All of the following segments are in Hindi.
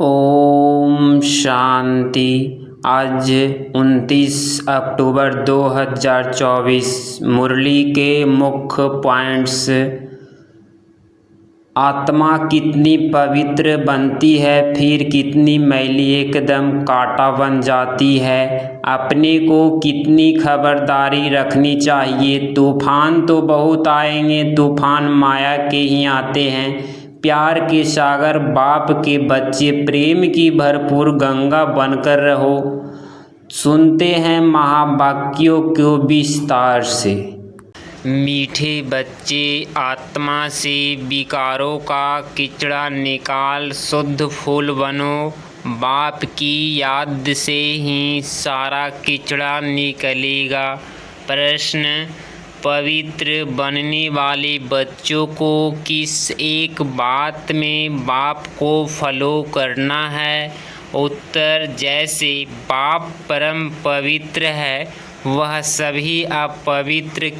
ओम शांति। आज 29 अक्टूबर 2024 मुरली के मुख्य पॉइंट्स। आत्मा कितनी पवित्र बनती है, फिर कितनी मैली एकदम कांटा बन जाती है। अपने को कितनी खबरदारी रखनी चाहिए। तूफान तो बहुत आएंगे, तूफान माया के ही आते हैं। प्यार के सागर बाप के बच्चे, प्रेम की भरपूर गंगा बनकर रहो। सुनते हैं महावाक्यों को विस्तार से। मीठे बच्चे, आत्मा से विकारों का कीचड़ा निकाल शुद्ध फूल बनो। बाप की याद से ही सारा कीचड़ा निकलेगा। प्रश्न: पवित्र बनने वाले बच्चों को किस एक बात में बाप को फॉलो करना है? उत्तर: जैसे बाप परम पवित्र है, वह सभी अपवित्र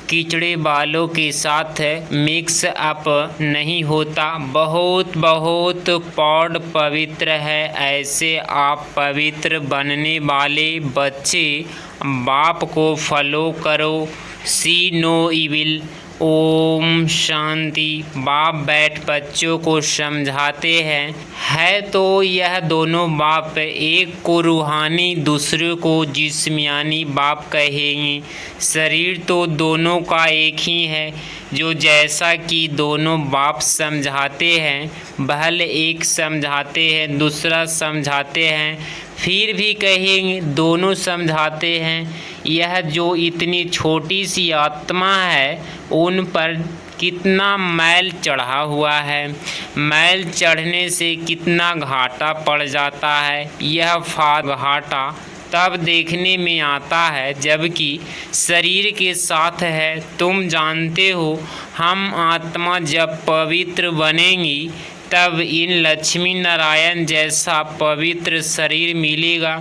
कीचड़े वालों के साथ मिक्स अप नहीं होता। बहुत पौड़ पवित्र है। ऐसे आप पवित्र बनने वाले बच्चे बाप को फॉलो करो। सी नो इविल। ओम शांति। बाप बैठ बच्चों को समझाते हैं, है तो यह दोनों बाप, एक को रूहानी, दूसरे को जिस्मानी बाप कहेंगे। शरीर तो दोनों का एक ही है। जो जैसा कि दोनों बाप समझाते हैं, भले एक समझाते हैं, दूसरा समझाते हैं, फिर भी कहेंगे दोनों समझाते हैं। यह जो इतनी छोटी सी आत्मा है, उन पर कितना मैल चढ़ा हुआ है। मैल चढ़ने से कितना घाटा पड़ जाता है। यह घाटा तब देखने में आता है जबकि शरीर के साथ है। तुम जानते हो, हम आत्मा जब पवित्र बनेंगी तब इन लक्ष्मी नारायण जैसा पवित्र शरीर मिलेगा।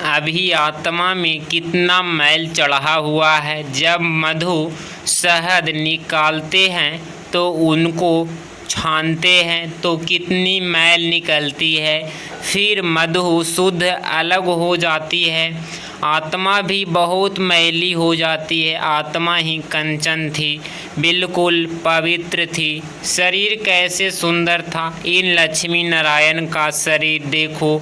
अभी आत्मा में कितना मैल चढ़ा हुआ है। जब मधु शहद निकालते हैं तो उनको छानते हैं तो कितनी मैल निकलती है। फिर मधु शुद्ध अलग हो जाती है। आत्मा भी बहुत मैली हो जाती है। आत्मा ही कंचन थी, बिल्कुल पवित्र थी। शरीर कैसे सुंदर था। इन लक्ष्मी नारायण का शरीर देखो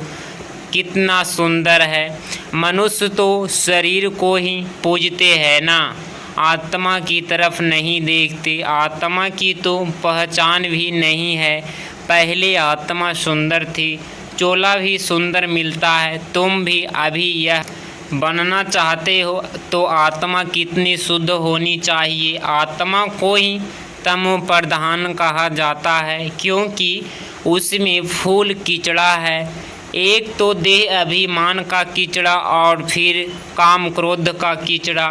कितना सुंदर है। मनुष्य तो शरीर को ही पूजते हैं ना, आत्मा की तरफ नहीं देखते। आत्मा की तो पहचान भी नहीं है। पहले आत्मा सुंदर थी, चोला भी सुंदर मिलता है। तुम भी अभी यह बनना चाहते हो तो आत्मा कितनी शुद्ध होनी चाहिए। आत्मा को ही तमो प्रधान कहा जाता है, क्योंकि उसमें फूल कीचड़ा है। एक तो देह अभिमान का कीचड़ा और फिर काम क्रोध का कीचड़ा।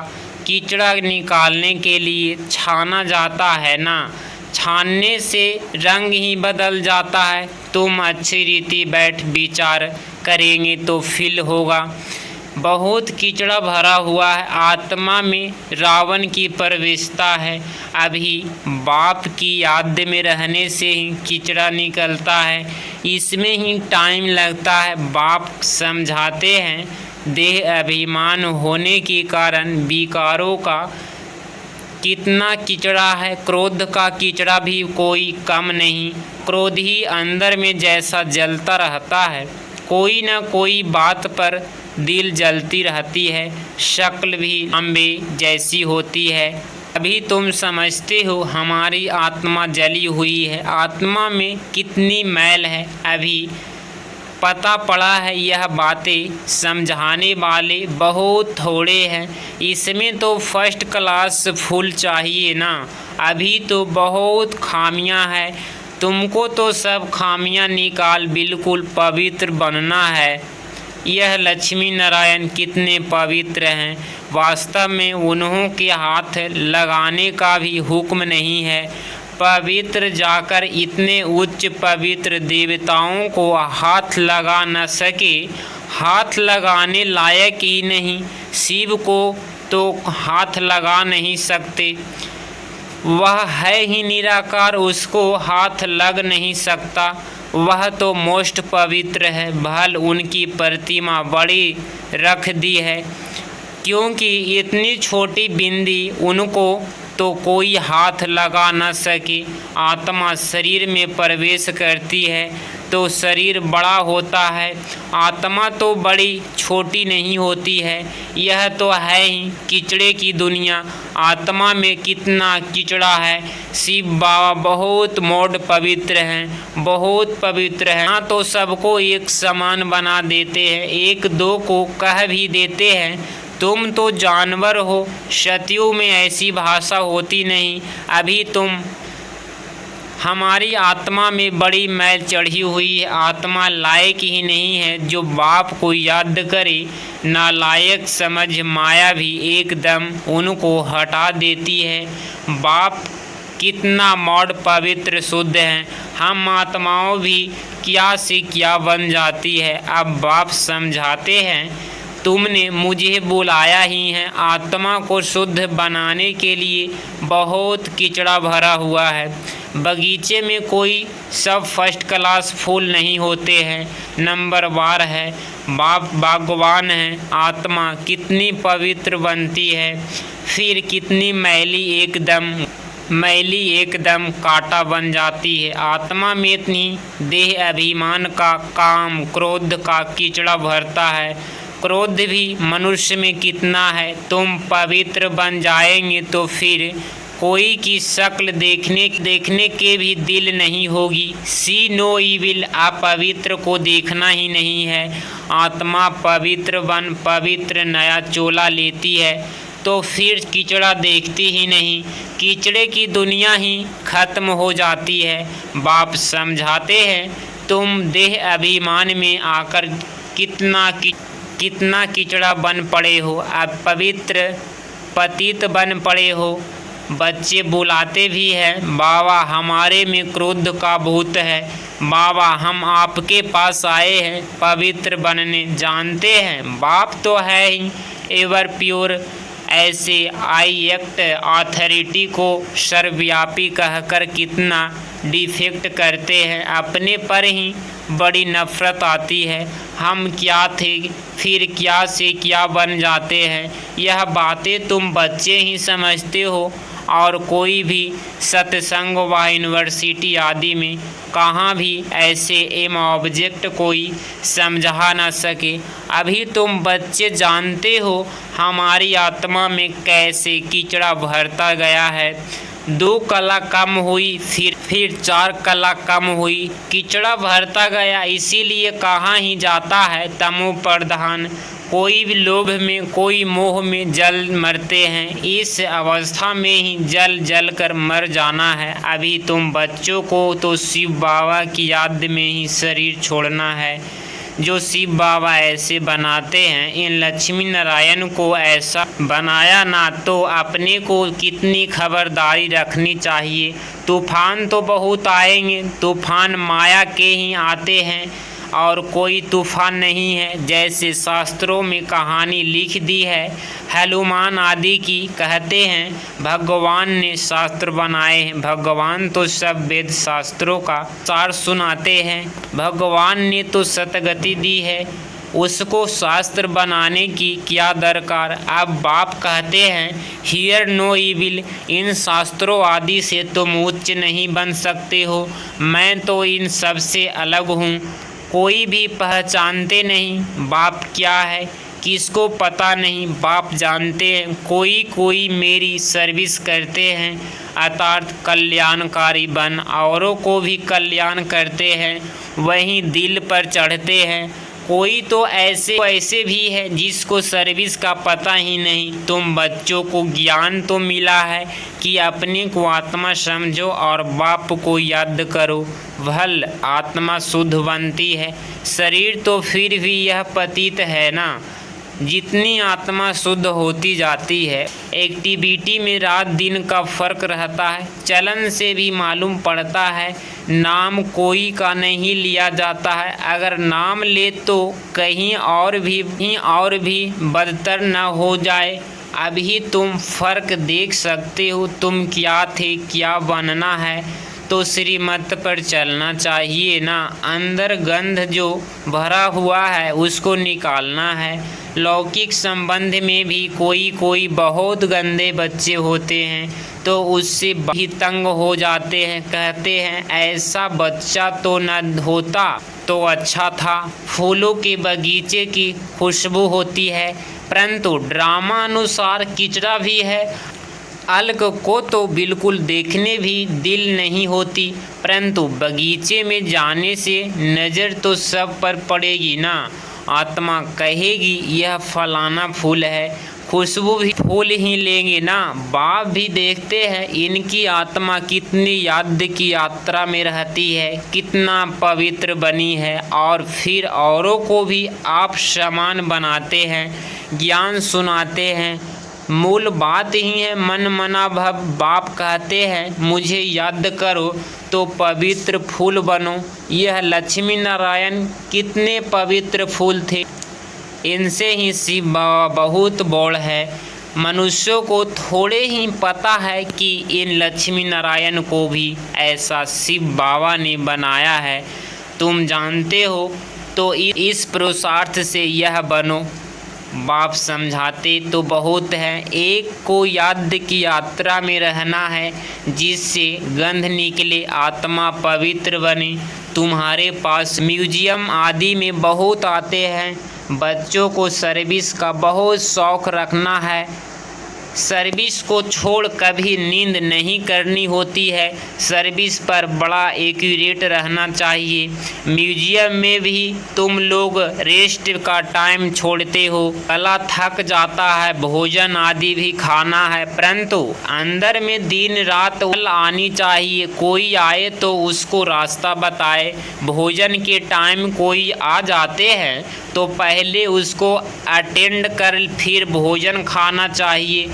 कीचड़ा निकालने के लिए छाना जाता है ना, छानने से रंग ही बदल जाता है। तुम अच्छी रीति बैठ विचार करेंगे तो फील होगा। बहुत कीचड़ा भरा हुआ है। आत्मा में रावण की प्रवेशता है। अभी बाप की याद में रहने से ही कीचड़ा निकलता है। इसमें ही टाइम लगता है। बाप समझाते हैं, देह अभिमान होने के कारण विकारों का कितना कीचड़ा है। क्रोध का कीचड़ा भी कोई कम नहीं। क्रोध ही अंदर में जैसा जलता रहता है, कोई न कोई बात पर दिल जलती रहती है। शक्ल भी अंबे जैसी होती है। अभी तुम समझते हो हमारी आत्मा जली हुई है। आत्मा में कितनी मैल है, अभी पता पड़ा है। यह बातें समझाने वाले बहुत थोड़े हैं। इसमें तो फर्स्ट क्लास फूल चाहिए ना। अभी तो बहुत खामियां हैं। तुमको तो सब खामियां निकाल बिल्कुल पवित्र बनना है। यह लक्ष्मी नारायण कितने पवित्र हैं। वास्तव में उन्हों के हाथ लगाने का भी हुक्म नहीं है। पवित्र जाकर इतने उच्च पवित्र देवताओं को हाथ लगा न सके, हाथ लगाने लायक ही नहीं। शिव को तो हाथ लगा नहीं सकते, वह है ही निराकार, उसको हाथ लग नहीं सकता। वह तो मोस्ट पवित्र है, भल उनकी प्रतिमा बड़ी रख दी है, क्योंकि इतनी छोटी बिंदी उनको तो कोई हाथ लगा न सके। आत्मा शरीर में प्रवेश करती है तो शरीर बड़ा होता है, आत्मा तो बड़ी छोटी नहीं होती है। यह तो है ही कीचड़े की दुनिया, आत्मा में कितना कीचड़ा है। शिव बाबा बहुत मोड पवित्र हैं, बहुत पवित्र हैं। हाँ, तो सबको एक समान बना देते हैं, एक दो को कह भी देते हैं तुम तो जानवर हो। सतयुग में ऐसी भाषा होती नहीं। अभी तुम हमारी आत्मा में बड़ी मैल चढ़ी हुई है, आत्मा लायक ही नहीं है जो बाप को याद करे। नालायक समझ माया भी एकदम उनको हटा देती है। बाप कितना मौड पवित्र शुद्ध है, हम आत्माओं भी क्या से क्या बन जाती है। अब बाप समझाते हैं तुमने मुझे बुलाया ही है, आत्मा को शुद्ध बनाने के लिए बहुत कीचड़ा भरा हुआ है। बगीचे में कोई सब फर्स्ट क्लास फूल नहीं होते हैं, नंबरवार है। बाप बागवान है, आत्मा कितनी पवित्र बनती है, फिर कितनी मैली एकदम कांटा बन जाती है। आत्मा में इतनी देह अभिमान का, काम क्रोध का कीचड़ा भरता है। क्रोध भी मनुष्य में कितना है। तुम पवित्र बन जाएंगे तो फिर कोई की शक्ल देखने के भी दिल नहीं होगी। सी नो ईविल, अपवित्र को देखना ही नहीं है। आत्मा पवित्र बन पवित्र नया चोला लेती है तो फिर कीचड़ा देखती ही नहीं, कीचड़े की दुनिया ही खत्म हो जाती है। बाप समझाते हैं तुम देह अभिमान में आकर कितना कीचड़ा बन पड़े हो, अब पवित्र पतित बन पड़े हो। बच्चे बुलाते भी हैं, बाबा हमारे में क्रोध का भूत है, बाबा हम आपके पास आए हैं पवित्र बनने। जानते हैं बाप तो है ही एवर प्योर, ऐसे आई एक्ट अथॉरिटी को सर्वव्यापी कहकर कितना डिफेक्ट करते हैं। अपने पर ही बड़ी नफरत आती है। हम क्या थे फिर क्या से क्या बन जाते हैं। यह बातें तुम बच्चे ही समझते हो और कोई भी सत्संग व यूनिवर्सिटी आदि में कहाँ भी ऐसे एम ऑब्जेक्ट कोई समझा ना सके। अभी तुम बच्चे जानते हो हमारी आत्मा में कैसे कीचड़ा भरता गया है। 2 कला कम हुई, फिर 4 कला कम हुई, कीचड़ा भरता गया। इसीलिए कहाँ ही जाता है तमो प्रधान। कोई भी लोभ में, कोई मोह में जल मरते हैं। इस अवस्था में ही जल कर मर जाना है। अभी तुम बच्चों को तो शिव बाबा की याद में ही शरीर छोड़ना है, जो शिव बाबा ऐसे बनाते हैं। इन लक्ष्मी नारायण को ऐसा बनाया ना तो अपने को कितनी खबरदारी रखनी चाहिए। तूफान तो बहुत आएंगे, तूफान माया के ही आते हैं और कोई तूफान नहीं है। जैसे शास्त्रों में कहानी लिख दी है हनुमान आदि की, कहते हैं भगवान ने शास्त्र बनाए हैं। भगवान तो सब वेद शास्त्रों का सार सुनाते हैं। भगवान ने तो सतगति दी है, उसको शास्त्र बनाने की क्या दरकार। अब बाप कहते हैं हियर नो इविल, इन शास्त्रों आदि से तुम उच्च नहीं बन सकते हो। मैं तो इन सब से अलग हूँ, कोई भी पहचानते नहीं। बाप क्या है किसको पता नहीं, बाप जानते हैं। कोई मेरी सर्विस करते हैं, अर्थात कल्याणकारी बन औरों को भी कल्याण करते हैं, वहीं दिल पर चढ़ते हैं। कोई तो ऐसे भी है जिसको सर्विस का पता ही नहीं। तुम बच्चों को ज्ञान तो मिला है कि अपने को आत्मा समझो और बाप को याद करो, भल आत्मा शुद्ध बनती है। शरीर तो फिर भी यह पतित है ना। जितनी आत्मा शुद्ध होती जाती है, एक्टिविटी में रात दिन का फर्क रहता है। चलन से भी मालूम पड़ता है नाम कोई का नहीं लिया जाता है। अगर नाम ले तो कहीं और भी बदतर न हो जाए। अभी तुम फर्क देख सकते हो, तुम क्या थे क्या बनना है। तो श्रीमत पर चलना चाहिए ना। अंदर गंध जो भरा हुआ है उसको निकालना है। लौकिक संबंध में भी कोई कोई बहुत गंदे बच्चे होते हैं तो उससे भी तंग हो जाते हैं। कहते हैं ऐसा बच्चा तो न होता तो अच्छा था। फूलों के बगीचे की खुशबू होती है परंतु ड्रामा अनुसार कीचड़ा भी है। अलग को तो बिल्कुल देखने भी दिल नहीं होती परंतु बगीचे में जाने से नज़र तो सब पर पड़ेगी ना। आत्मा कहेगी यह फलाना फूल है, खुशबू भी फूल ही लेंगे ना। बाप भी देखते हैं इनकी आत्मा कितनी याद की यात्रा में रहती है, कितना पवित्र बनी है और फिर औरों को भी आप समान बनाते हैं, ज्ञान सुनाते हैं। मूल बात ही है मन मना भव। बाप कहते हैं मुझे याद करो तो पवित्र फूल बनो। यह लक्ष्मी नारायण कितने पवित्र फूल थे, इनसे ही शिव बाबा बहुत बड़ है। मनुष्यों को थोड़े ही पता है कि इन लक्ष्मी नारायण को भी ऐसा शिव बाबा ने बनाया है। तुम जानते हो तो इस पुरुषार्थ से यह बनो। बाप समझाते तो बहुत है। एक को याद की यात्रा में रहना है जिससे गंध निकले, आत्मा पवित्र बने। तुम्हारे पास म्यूजियम आदि में बहुत आते हैं। बच्चों को सर्विस का बहुत शौक़ रखना है। सर्विस को छोड़ कभी नींद नहीं करनी होती है। सर्विस पर बड़ा एक्यूरेट रहना चाहिए। म्यूजियम में भी तुम लोग रेस्ट का टाइम छोड़ते हो, गला थक जाता है, भोजन आदि भी खाना है परंतु अंदर में दिन रात आनी चाहिए। कोई आए तो उसको रास्ता बताए। भोजन के टाइम कोई आ जाते हैं तो पहले उसको अटेंड कर फिर भोजन खाना चाहिए।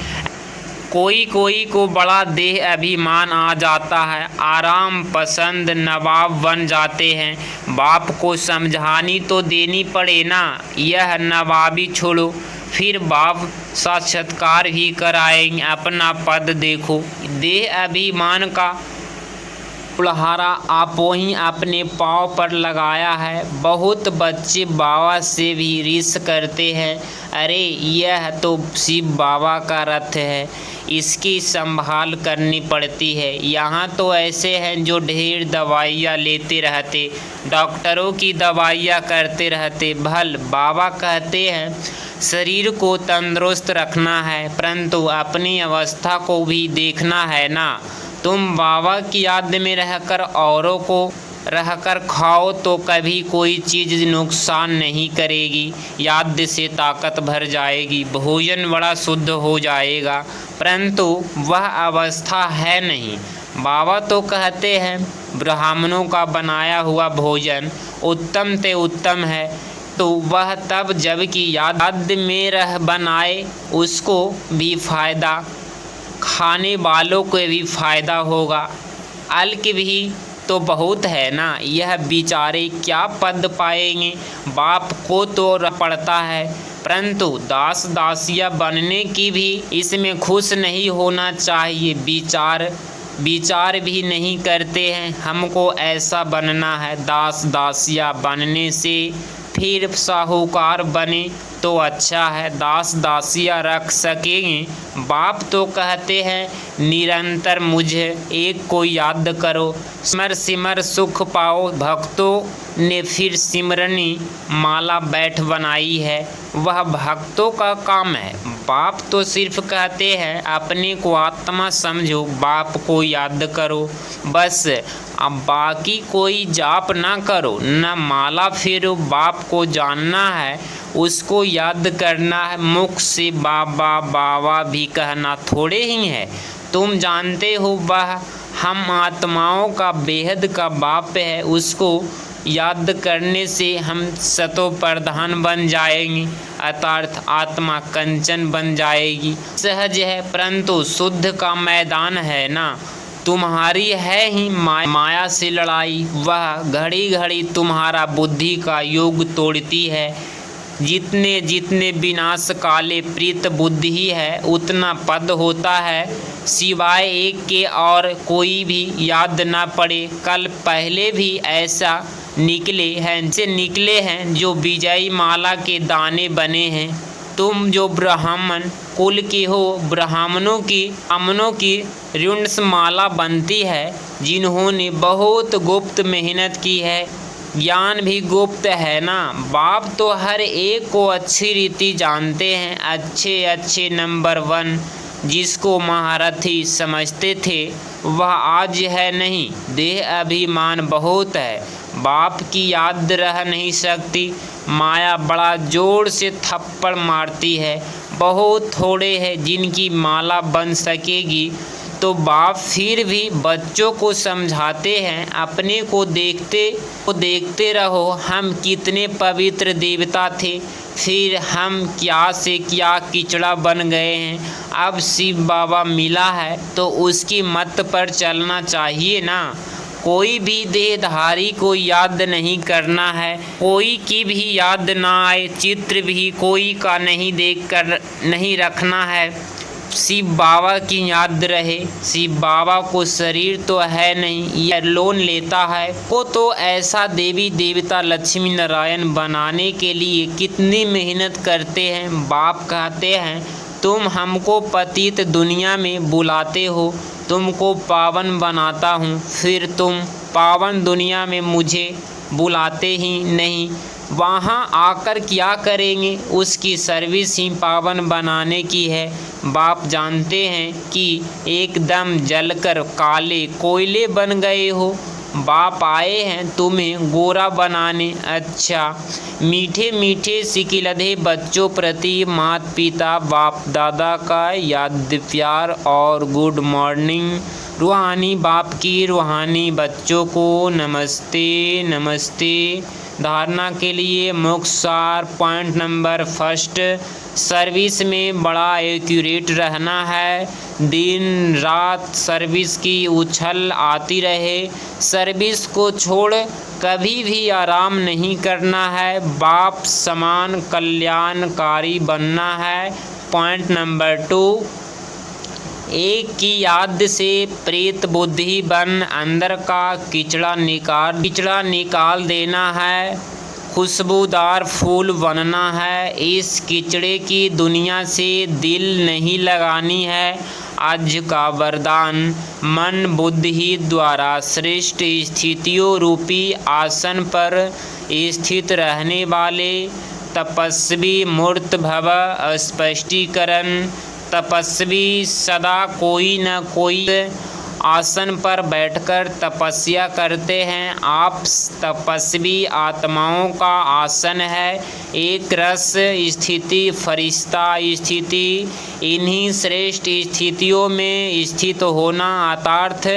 कोई कोई को बड़ा देह अभिमान आ जाता है, आराम पसंद नवाब बन जाते हैं। बाप को समझानी तो देनी पड़े ना। यह नवाबी छोड़ो फिर बाप साक्षात्कार भी कराएंगे। अपना पद देखो। देह अभिमान का कुल्हाड़ा आपो ही अपने पाँव पर लगाया है। बहुत बच्चे बाबा से भी रीस करते हैं, अरे यह तो शिव बाबा का रथ है, इसकी संभाल करनी पड़ती है। यहाँ तो ऐसे हैं जो ढेर दवाइयाँ लेते रहते, डॉक्टरों की दवाइयाँ करते रहते। भल बाबा कहते हैं शरीर को तंदुरुस्त रखना है परंतु अपनी अवस्था को भी देखना है ना। तुम बाबा की याद में रहकर औरों को रहकर खाओ तो कभी कोई चीज़ नुकसान नहीं करेगी। याद से ताकत भर जाएगी, भोजन बड़ा शुद्ध हो जाएगा परंतु वह अवस्था है नहीं। बाबा तो कहते हैं ब्राह्मणों का बनाया हुआ भोजन उत्तम से उत्तम है तो वह तब जबकि याद में रह बनाए, उसको भी फ़ायदा, खाने वालों को भी फ़ायदा होगा। अल्क भी तो बहुत है ना। यह बेचारे क्या पद पाएंगे। बाप को तो पड़ता है परंतु दास दासिया बनने की भी इसमें खुश नहीं होना चाहिए। विचार भी नहीं करते हैं हमको ऐसा बनना है। दास दासिया बनने से फिर साहूकार बने तो अच्छा है, दास दासिया रख सकेंगे। बाप तो कहते हैं निरंतर मुझे एक को याद करो, सिमर सिमर सुख पाओ। भक्तों ने फिर सिमरनी माला बैठ बनाई है, वह भक्तों का काम है। बाप तो सिर्फ कहते हैं अपने को आत्मा समझो, बाप को याद करो बस। अब बाकी कोई जाप ना करो, न माला फेरो। बाप को जानना है, उसको याद करना है। मुख से बाबा बाबा भी कहना थोड़े ही है। तुम जानते हो वह हम आत्माओं का बेहद का बाप है। उसको याद करने से हम सतो प्रधान बन जाएंगे, अर्थात आत्मा कंचन बन जाएगी। सहज है परंतु शुद्ध का मैदान है ना। तुम्हारी है ही माया से लड़ाई, वह घड़ी घड़ी तुम्हारा बुद्धि का योग तोड़ती है। जितने जितने विनाश काले प्रीत बुद्धि है उतना पद होता है, सिवाय एक के और कोई भी याद न पड़े। कल पहले भी ऐसा निकले हैं जो विजयी माला के दाने बने हैं। तुम जो ब्राह्मण कुल के हो, ब्राह्मणों की ऋणमाला बनती है, जिन्होंने बहुत गुप्त मेहनत की है। ज्ञान भी गुप्त है ना। बाप तो हर एक को अच्छी रीति जानते हैं। अच्छे नंबर 1 जिसको महारथी समझते थे वह आज है नहीं। देह अभिमान बहुत है, बाप की याद रह नहीं सकती। माया बड़ा जोर से थप्पड़ मारती है। बहुत थोड़े हैं जिनकी माला बन सकेगी। तो बाप फिर भी बच्चों को समझाते हैं, अपने को देखते रहो। हम कितने पवित्र देवता थे, फिर हम क्या से क्या कीचड़ा बन गए हैं। अब शिव बाबा मिला है तो उसकी मत पर चलना चाहिए ना। कोई भी देहधारी को याद नहीं करना है, कोई की भी याद ना आए। चित्र भी कोई का नहीं रखना है, शिव बाबा की याद रहे। शिव बाबा को शरीर तो है नहीं, यह लोन लेता है। वो तो ऐसा देवी देवता लक्ष्मी नारायण बनाने के लिए कितनी मेहनत करते हैं। बाप कहते हैं तुम हमको पतित दुनिया में बुलाते हो, तुमको पावन बनाता हूँ, फिर तुम पावन दुनिया में मुझे बुलाते ही नहीं। वहाँ आकर क्या करेंगे? उसकी सर्विस ही पावन बनाने की है। बाप जानते हैं कि एकदम जलकर काले कोयले बन गए हो। बाप आए हैं तुम्हें गोरा बनाने। अच्छा, मीठे मीठे सिकिलधे बच्चों प्रति माता पिता बाप दादा का याद प्यार और गुड मॉर्निंग। रूहानी बाप की रूहानी बच्चों को नमस्ते नमस्ते। धारणा के लिए मुख्य सार पॉइंट नंबर 1, सर्विस में बड़ा एक्यूरेट रहना है। दिन रात सर्विस की उछल आती रहे। सर्विस को छोड़ कभी भी आराम नहीं करना है। बाप समान कल्याणकारी बनना है। पॉइंट नंबर 2, एक की याद से प्रेत बुद्धि बन अंदर का कीचड़ा निकाल देना है। खुशबूदार फूल बनना है। इस कीचड़े की दुनिया से दिल नहीं लगानी है। आज का वरदान मन बुद्धि द्वारा श्रेष्ठ स्थितियों रूपी आसन पर स्थित रहने वाले तपस्वी मूर्त भव। स्पष्टीकरण, तपस्वी सदा कोई न कोई आसन पर बैठकर तपस्या करते हैं। आप तपस्वी आत्माओं का आसन है। एक रस स्थिति, फरिश्ता स्थिति, इन्हीं श्रेष्ठ स्थितियों में स्थित होना अर्थात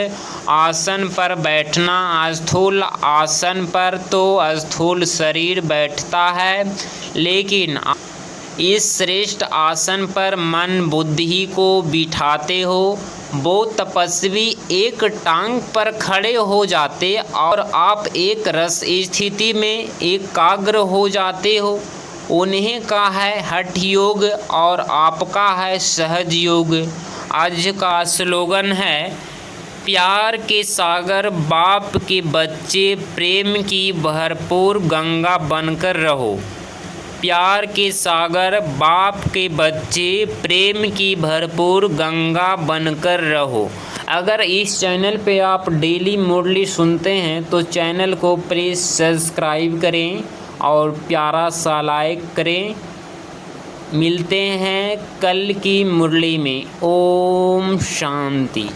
आसन पर बैठना। स्थूल आसन पर तो स्थूल शरीर बैठता है, लेकिन इस श्रेष्ठ आसन पर मन बुद्धि को बिठाते हो। वो तपस्वी एक टांग पर खड़े हो जाते और आप एक रस स्थिति में एकाग्र हो जाते हो। उन्हें का है हठ योग और आपका है सहज योग। आज का स्लोगन है, प्यार के सागर बाप के बच्चे, प्रेम की भरपूर गंगा बनकर रहो। प्यार के सागर बाप के बच्चे, प्रेम की भरपूर गंगा बनकर रहो। अगर इस चैनल पे आप डेली मुरली सुनते हैं तो चैनल को प्लीज़ सब्सक्राइब करें और प्यारा सा लाइक करें। मिलते हैं कल की मुरली में। ओम शांति।